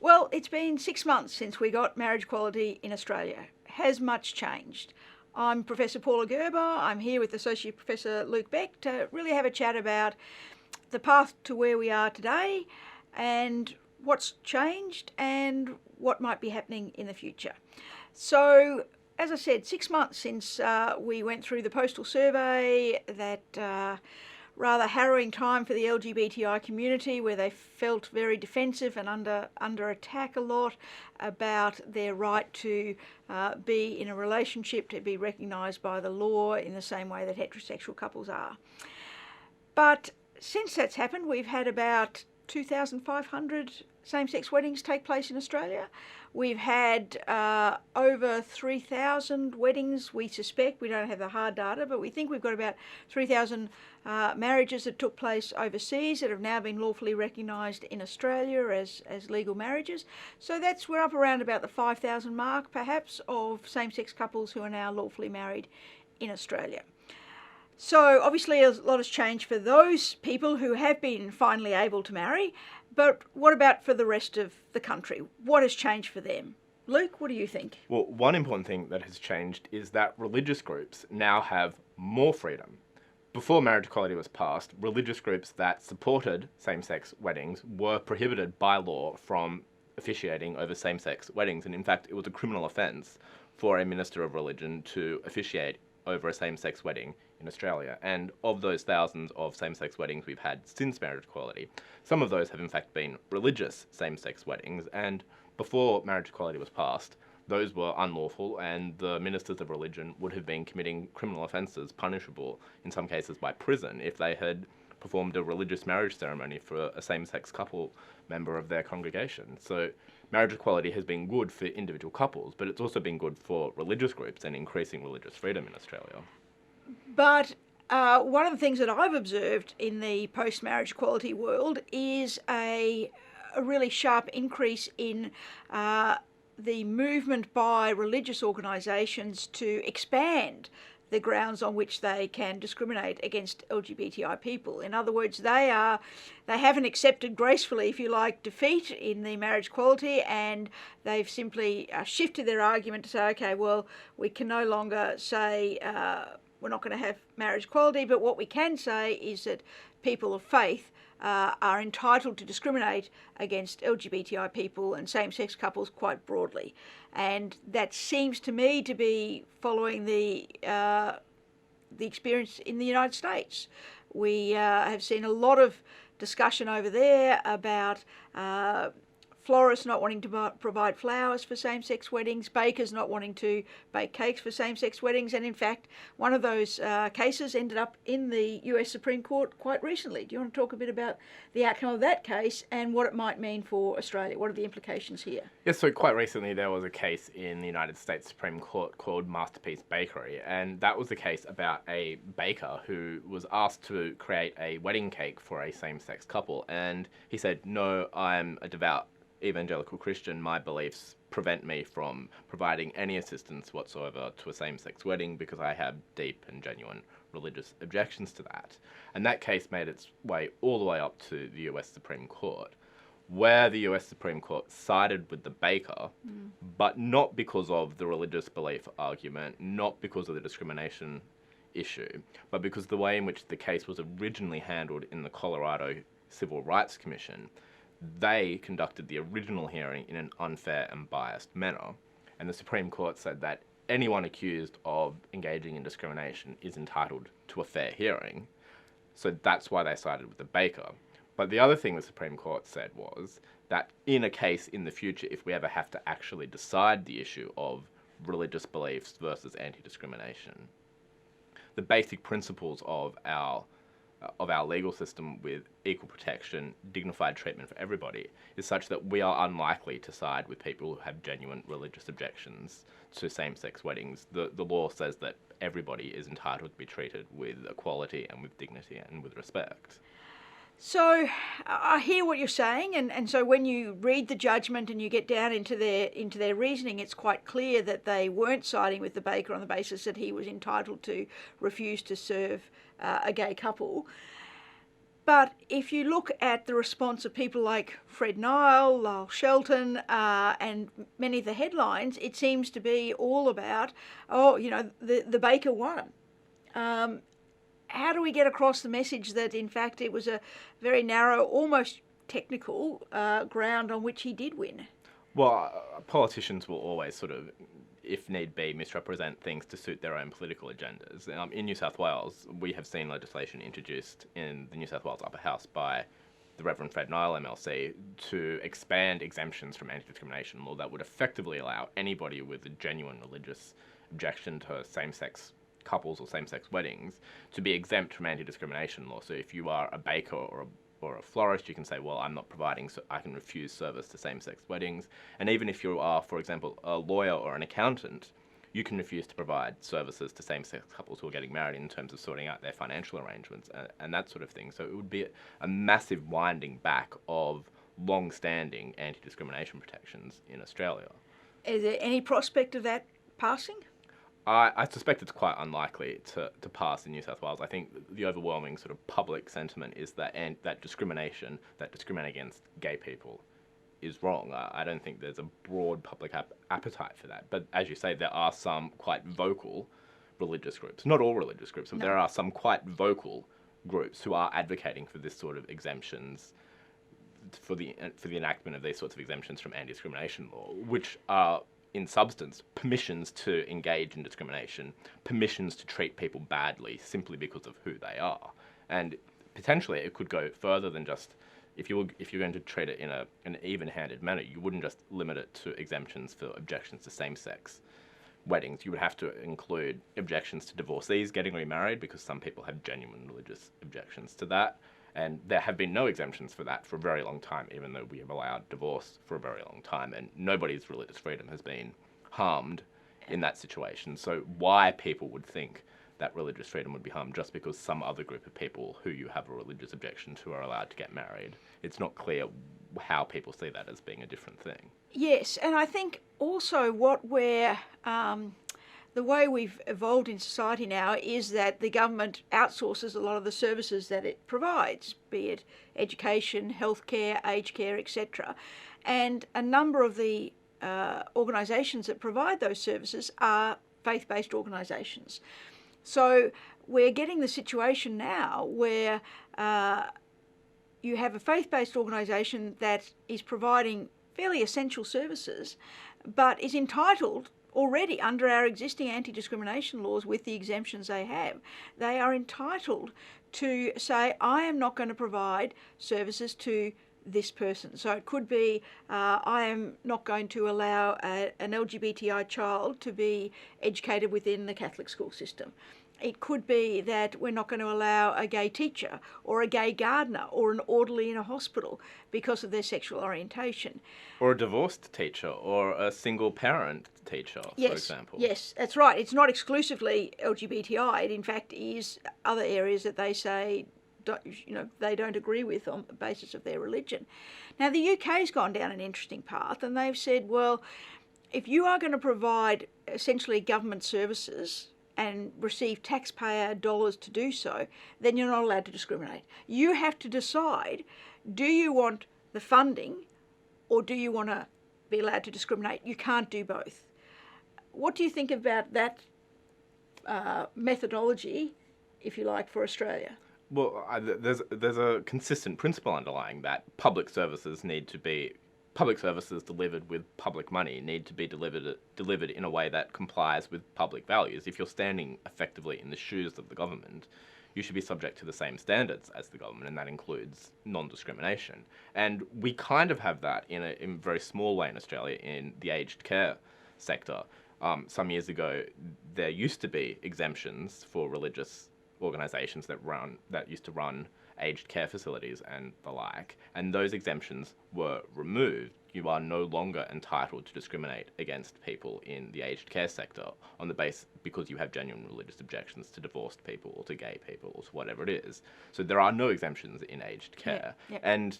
Well, it's been 6 months since we got marriage equality in Australia. Has much changed? I'm Professor Paula Gerber. I'm here with Associate Professor Luke Beck to really have a chat about the path to where we are today and what's changed and what might be happening in the future. So, as I said, 6 months since we went through the postal survey, that rather harrowing time for the LGBTI community, where they felt very defensive and under attack a lot about their right to be in a relationship, to be recognised by the law in the same way that heterosexual couples are. But since that's happened, we've had about 2,500 same-sex weddings take place in Australia. We've had over 3,000 weddings, we suspect. We don't have the hard data, but we think we've got about 3,000 marriages that took place overseas that have now been lawfully recognised in Australia as legal marriages. So we're up around about the 5,000 mark, perhaps, of same-sex couples who are now lawfully married in Australia. So obviously a lot has changed for those people who have been finally able to marry, but what about for the rest of the country? What has changed for them? Luke, what do you think? Well, one important thing that has changed is that religious groups now have more freedom. Before marriage equality was passed, religious groups that supported same-sex weddings were prohibited by law from officiating over same-sex weddings, and in fact it was a criminal offence for a minister of religion to officiate over a same-sex wedding in Australia. And of those thousands of same-sex weddings we've had since marriage equality, some of those have in fact been religious same-sex weddings, and before marriage equality was passed, those were unlawful, and the ministers of religion would have been committing criminal offences punishable, in some cases by prison, if they had performed a religious marriage ceremony for a same-sex couple member of their congregation. So marriage equality has been good for individual couples, but it's also been good for religious groups and increasing religious freedom in Australia. But one of the things that I've observed in the post-marriage equality world is a really sharp increase in the movement by religious organisations to expand the grounds on which they can discriminate against LGBTI people. In other words, they haven't accepted gracefully, if you like, defeat in the marriage equality, and they've simply shifted their argument to say, okay, well, we can no longer say we're not going to have marriage equality, but what we can say is that people of faith are entitled to discriminate against LGBTI people and same-sex couples quite broadly. And that seems to me to be following the experience in the United States. We have seen a lot of discussion over there about florists not wanting to provide flowers for same-sex weddings, bakers not wanting to bake cakes for same-sex weddings, and in fact, one of those cases ended up in the US Supreme Court quite recently. Do you want to talk a bit about the outcome of that case and what it might mean for Australia? What are the implications here? Yes, so quite recently there was a case in the United States Supreme Court called Masterpiece Bakery, and that was the case about a baker who was asked to create a wedding cake for a same-sex couple, and he said, "No, I'm a devout evangelical Christian, my beliefs prevent me from providing any assistance whatsoever to a same-sex wedding because I have deep and genuine religious objections to that." And that case made its way all the way up to the US Supreme Court, where the US Supreme Court sided with the baker, but not because of the religious belief argument, not because of the discrimination issue, but because the way in which the case was originally handled in the Colorado Civil Rights Commission. They conducted the original hearing in an unfair and biased manner, and the Supreme Court said that anyone accused of engaging in discrimination is entitled to a fair hearing. So that's why they sided with the baker. But the other thing the Supreme Court said was that in a case in the future, if we ever have to actually decide the issue of religious beliefs versus anti-discrimination, the basic principles of our legal system with equal protection, dignified treatment for everybody, is such that we are unlikely to side with people who have genuine religious objections to same-sex weddings. The law says that everybody is entitled to be treated with equality and with dignity and with respect. So I hear what you're saying, and so when you read the judgment and you get down into their reasoning, it's quite clear that they weren't siding with the baker on the basis that he was entitled to refuse to serve a gay couple. But if you look at the response of people like Fred Nile, Lyle Shelton, and many of the headlines, it seems to be all about, the baker won. How do we get across the message that, in fact, it was a very narrow, almost technical ground on which he did win? Well, politicians will always sort of, if need be, misrepresent things to suit their own political agendas. In New South Wales, we have seen legislation introduced in the New South Wales Upper House by the Reverend Fred Nile MLC to expand exemptions from anti-discrimination law that would effectively allow anybody with a genuine religious objection to same-sex couples or same-sex weddings to be exempt from anti-discrimination law. So if you are a baker or a florist, you can say, well, I'm not providing, so I can refuse service to same-sex weddings. And even if you are, for example, a lawyer or an accountant, you can refuse to provide services to same-sex couples who are getting married in terms of sorting out their financial arrangements and that sort of thing. So it would be a massive winding back of long-standing anti-discrimination protections in Australia. Is there any prospect of that passing? I suspect it's quite unlikely to pass in New South Wales. I think the overwhelming sort of public sentiment is that discriminating against gay people is wrong. I don't think there's a broad public appetite for that. But as you say, there are some quite vocal religious groups. Not all religious groups, but there are some quite vocal groups who are advocating for this sort of exemptions, for the enactment of these sorts of exemptions from anti-discrimination law, which are in substance permissions to engage in discrimination, permissions to treat people badly simply because of who they are. And potentially it could go further than just, if you're going to treat it in an even-handed manner, you wouldn't just limit it to exemptions for objections to same-sex weddings. You would have to include objections to divorcees getting remarried, because some people have genuine religious objections to that. And there have been no exemptions for that for a very long time, even though we have allowed divorce for a very long time, and nobody's religious freedom has been harmed in that situation. So why people would think that religious freedom would be harmed just because some other group of people who you have a religious objection to are allowed to get married, it's not clear how people see that as being a different thing. Yes, and I think also the way we've evolved in society now is that the government outsources a lot of the services that it provides, be it education, healthcare, aged care, etc. And a number of the organisations that provide those services are faith-based organisations. So we're getting the situation now where you have a faith-based organisation that is providing fairly essential services, but is entitled already under our existing anti-discrimination laws with the exemptions they have. They are entitled to say, I am not going to provide services to this person. So it could be, I am not going to allow an LGBTI child to be educated within the Catholic school system. It could be that we're not going to allow a gay teacher or a gay gardener or an orderly in a hospital because of their sexual orientation. Or a divorced teacher or a single parent teacher, for example. Yes, that's right. It's not exclusively LGBTI. It in fact is other areas that they say they don't agree with on the basis of their religion. Now the UK's gone down an interesting path, and they've said, well, if you are going to provide essentially government services and receive taxpayer dollars to do so, then you're not allowed to discriminate. You have to decide, do you want the funding or do you want to be allowed to discriminate? You can't do both. What do you think about that methodology, if you like, for Australia? Well, there's a consistent principle underlying that. Public services delivered with public money need to be delivered in a way that complies with public values. If you're standing effectively in the shoes of the government, you should be subject to the same standards as the government, and that includes non-discrimination. And we kind of have that in a very small way in Australia in the aged care sector. Some years ago, there used to be exemptions for religious organisations that used to run aged care facilities and the like, and those exemptions were removed. You are no longer entitled to discriminate against people in the aged care sector on the basis because you have genuine religious objections to divorced people or to gay people or to whatever it is. So there are no exemptions in aged care. Yep. And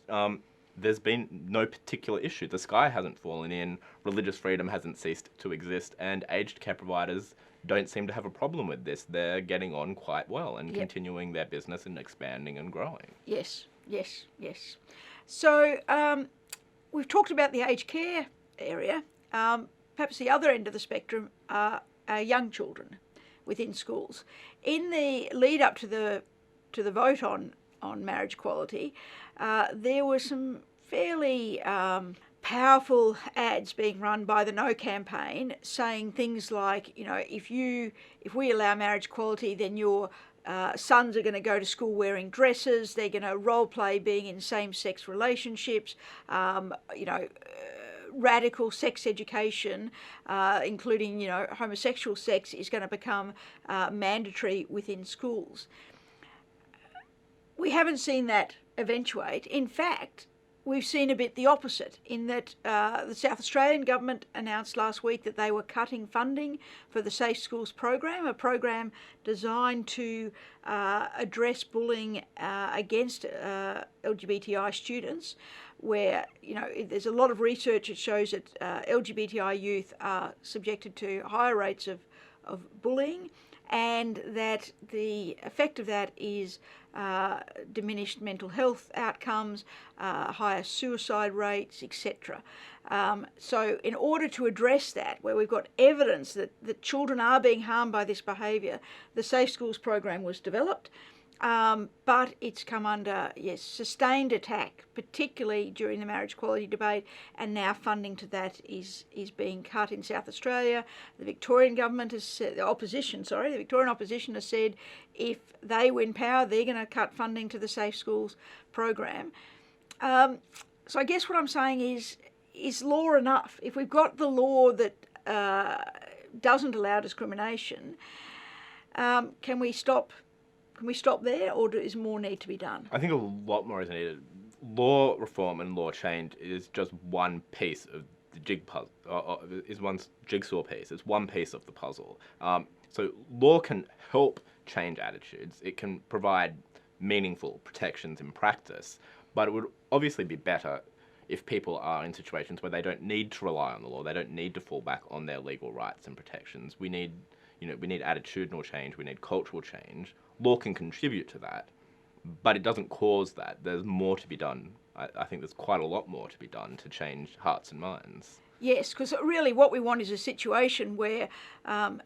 there's been no particular issue. The sky hasn't fallen in, religious freedom hasn't ceased to exist, and aged care providers don't seem to have a problem with this. They're getting on quite well and Yep. continuing their business and expanding and growing. Yes, yes, yes. So we've talked about the aged care area. Perhaps the other end of the spectrum are young children within schools. In the lead up to the vote on marriage equality, there were some fairly powerful ads being run by the No campaign saying things like, if we allow marriage equality, then your sons are going to go to school wearing dresses, they're going to role play being in same-sex relationships, radical sex education, including, homosexual sex, is going to become mandatory within schools. We haven't seen that eventuate. In fact, we've seen a bit the opposite, in that the South Australian government announced last week that they were cutting funding for the Safe Schools program, a program designed to address bullying against LGBTI students, where, there's a lot of research that shows that LGBTI youth are subjected to higher rates of bullying, and that the effect of that is diminished mental health outcomes, higher suicide rates, etc. So in order to address that, where we've got evidence that children are being harmed by this behaviour, the Safe Schools program was developed, but it's come under, sustained attack, particularly during the marriage equality debate, and now funding to that is being cut in South Australia. The Victorian government has said, the Victorian opposition has said if they win power, they're going to cut funding to the Safe Schools program. So I guess what I'm saying is law enough? If we've got the law that doesn't allow discrimination, can we stop there, or does more need to be done? I think a lot more is needed. Law reform and law change is just one piece of the is one jigsaw piece. It's one piece of the puzzle. So law can help change attitudes. It can provide meaningful protections in practice, but it would obviously be better if people are in situations where they don't need to rely on the law. They don't need to fall back on their legal rights and protections. We need attitudinal change. We need cultural change. Law can contribute to that, but it doesn't cause that. There's more to be done. I think there's quite a lot more to be done to change hearts and minds. Yes, because really what we want is a situation where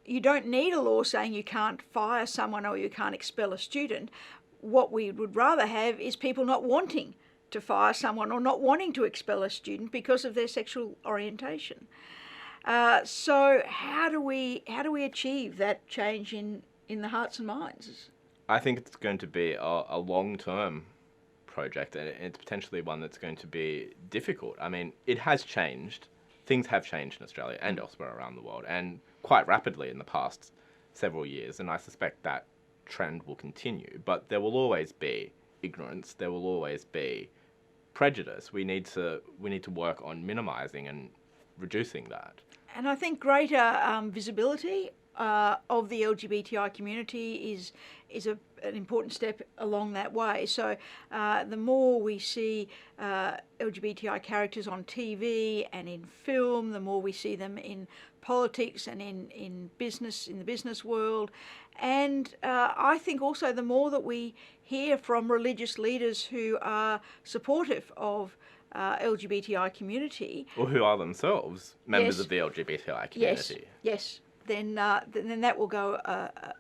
you don't need a law saying you can't fire someone or you can't expel a student. What we would rather have is people not wanting to fire someone or not wanting to expel a student because of their sexual orientation. So how do we achieve that change in the hearts and minds? I think it's going to be a long-term project, and it's potentially one that's going to be difficult. I mean, it has changed. Things have changed in Australia and elsewhere around the world, and quite rapidly in the past several years, and I suspect that trend will continue. But there will always be ignorance. There will always be prejudice. We need to work on minimising and reducing that. And I think greater visibility of the LGBTI community is an important step along that way. So the more we see LGBTI characters on TV and in film, the more we see them in politics and in business, in the business world. And I think also the more that we hear from religious leaders who are supportive of LGBTI community, or who are themselves members of the LGBTI community. Yes. Then that will go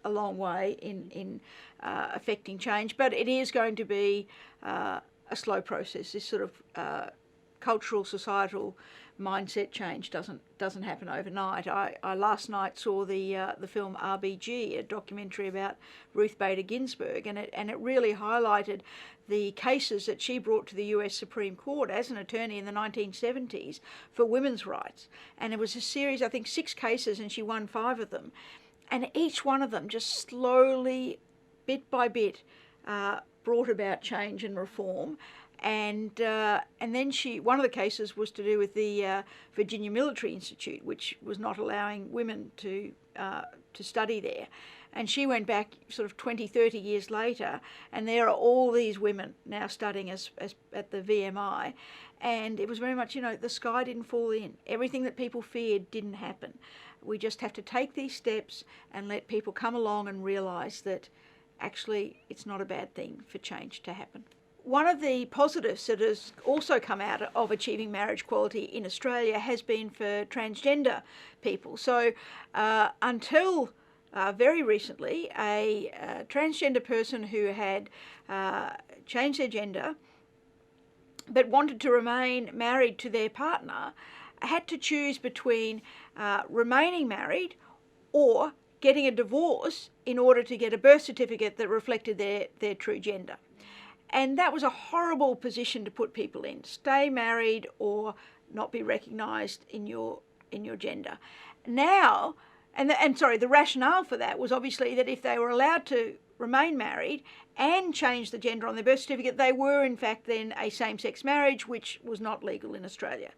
a long way in affecting change. But it is going to be a slow process. This sort of cultural, societal mindset change doesn't happen overnight. I last night saw the film RBG, a documentary about Ruth Bader Ginsburg, and it really highlighted the cases that she brought to the US Supreme Court as an attorney in the 1970s for women's rights. And it was a series, I think 6 cases, and she won 5 of them. And each one of them just slowly, bit by bit, brought about change and reform. And then one of the cases was to do with the Virginia Military Institute, which was not allowing women to study there. And she went back sort of 20, 30 years later, and there are all these women now studying as at the VMI. And it was very much, the sky didn't fall in. Everything that people feared didn't happen. We just have to take these steps and let people come along and realise that actually it's not a bad thing for change to happen. One of the positives that has also come out of achieving marriage equality in Australia has been for transgender people. So until very recently, a transgender person who had changed their gender but wanted to remain married to their partner had to choose between remaining married or getting a divorce in order to get a birth certificate that reflected their true gender. And that was a horrible position to put people in. Stay married or not be recognised in your gender. Now, the rationale for that was obviously that if they were allowed to remain married and change the gender on their birth certificate, they were in fact then a same-sex marriage, which was not legal in Australia.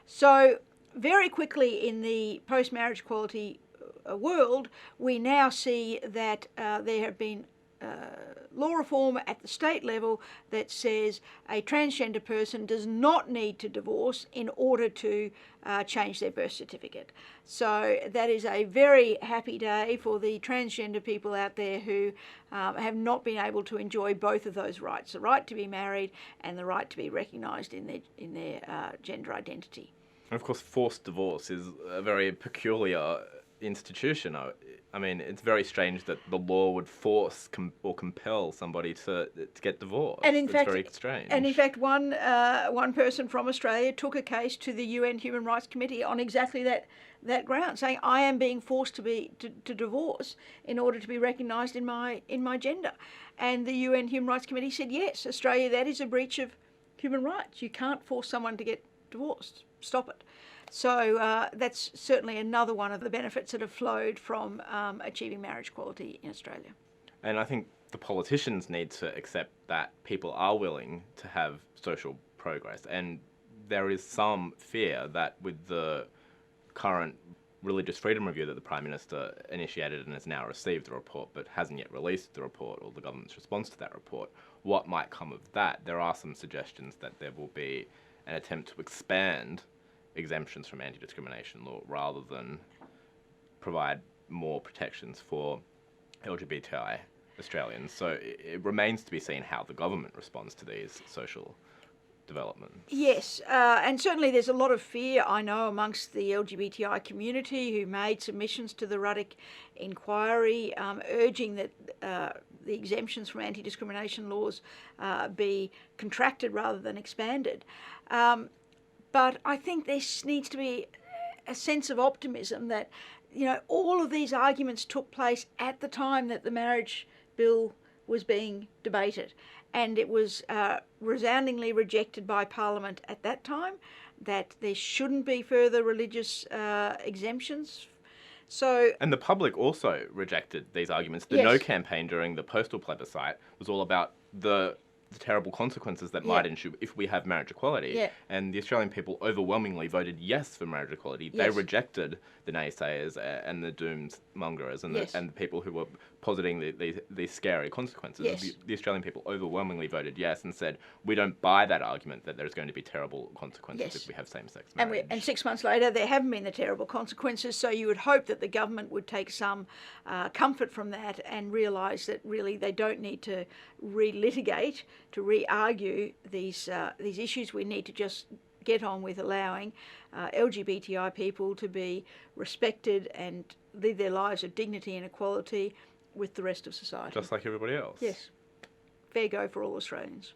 So very quickly in the post-marriage equality world, we now see that there have been law reform at the state level that says a transgender person does not need to divorce in order to change their birth certificate. So that is a very happy day for the transgender people out there who have not been able to enjoy both of those rights, the right to be married and the right to be recognised in their gender identity. And of course, forced divorce is a very peculiar institution. I mean, it's very strange that the law would force or compel somebody to get divorced. And in it's fact, very strange. And in fact, one person from Australia took a case to the UN Human Rights Committee on exactly that ground, saying I am being forced to divorce in order to be recognised in my gender. And the UN Human Rights Committee said, yes, Australia, that is a breach of human rights. You can't force someone to get divorced. Stop it. So that's certainly another one of the benefits that have flowed from achieving marriage equality in Australia. And I think the politicians need to accept that people are willing to have social progress. And there is some fear that with the current religious freedom review that the Prime Minister initiated and has now received the report but hasn't yet released the report or the government's response to that report, what might come of that? There are some suggestions that there will be an attempt to expand exemptions from anti-discrimination law rather than provide more protections for LGBTI Australians. So it remains to be seen how the government responds to these social developments. Yes, and certainly there's a lot of fear, I know, amongst the LGBTI community who made submissions to the Ruddock inquiry urging that the exemptions from anti-discrimination laws be contracted rather than expanded. But I think there needs to be a sense of optimism that, all of these arguments took place at the time that the marriage bill was being debated. And it was resoundingly rejected by Parliament at that time, that there shouldn't be further religious exemptions. And the public also rejected these arguments. The Yes. No campaign during the postal plebiscite was all about the terrible consequences that might ensue if we have marriage equality. Yeah. And the Australian people overwhelmingly voted yes for marriage equality. They Yes. rejected the naysayers and the doomsmongerers and Yes. the people who were positing these scary consequences. Yes. The Australian people overwhelmingly voted yes and said, we don't buy that argument that there's going to be terrible consequences Yes. if we have same-sex marriage. And 6 months later, there haven't been the terrible consequences, so you would hope that the government would take some comfort from that and realise that really they don't need to relitigate, to re-argue these issues. We need to just get on with allowing LGBTI people to be respected and live their lives of dignity and equality with the rest of society. Just like everybody else. Yes. Fair go for all Australians.